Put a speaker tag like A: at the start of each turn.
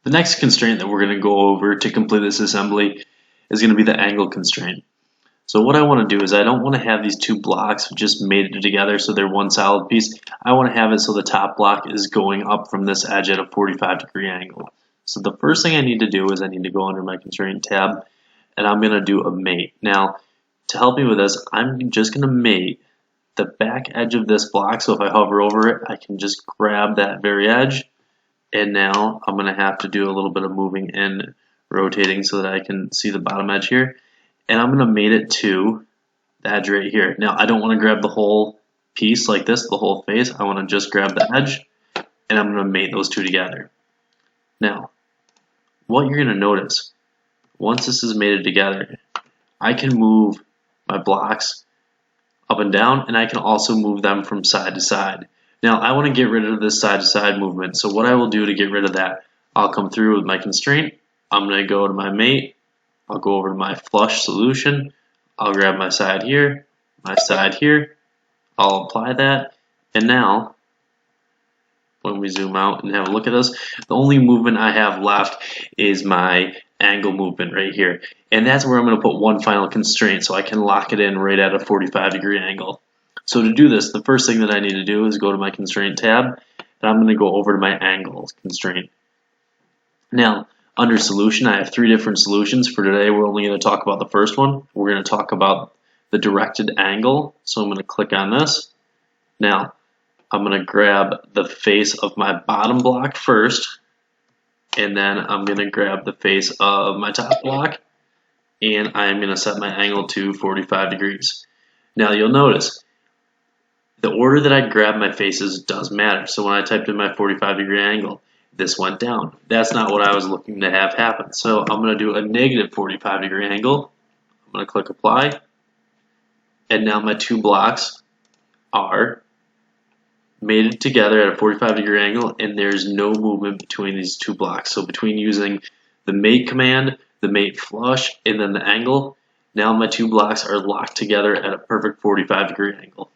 A: The next constraint that we're going to go over to complete this assembly is going to be the angle constraint. So what I want to do is I don't want to have these two blocks just mated together so they're one solid piece. I want to have it so the top block is going up from this edge at a 45-degree angle. So the first thing I need to do is I need to go under my constraint tab and I'm going to do a mate. Now to help me with this, I'm just going to mate the back edge of this block, so if I hover over it I can just grab that very edge, and now I'm going to have to do a little bit of moving and rotating so that I can see the bottom edge here. And I'm going to mate it to the edge right here. Now I don't want to grab the whole piece like this, the whole face. I want to just grab the edge and I'm going to mate those two together. Now what you're going to notice, once this is mated together, I can move my blocks up and down, and I can also move them from side to side. Now I want to get rid of this side to side movement, so what I will do to get rid of that, I'll come through with my constraint, I'm going to go to my mate, I'll go over to my flush solution, I'll grab my side here, I'll apply that, and now when we zoom out and have a look at this, the only movement I have left is my angle movement right here, and that's where I'm going to put one final constraint so I can lock it in right at a 45-degree angle. So to do this, the first thing that I need to do is go to my constraint tab, and I'm going to go over to my angle constraint. Now under solution, I have three different solutions. For today we're only going to talk about the first one. We're going to talk about the directed angle, so I'm going to click on this. Now I'm going to grab the face of my bottom block first, and then I'm going to grab the face of my top block, and I'm going to set my angle to 45 degrees. Now you'll notice the order that I grab my faces does matter. So when I typed in my 45-degree angle, this went down. That's not what I was looking to have happen. So I'm going to do a negative 45-degree angle. I'm going to click apply, and now my two blocks are mated together at a 45-degree angle, and there's no movement between these two blocks. So between using the mate command, the mate flush, and then the angle, now my two blocks are locked together at a perfect 45-degree angle.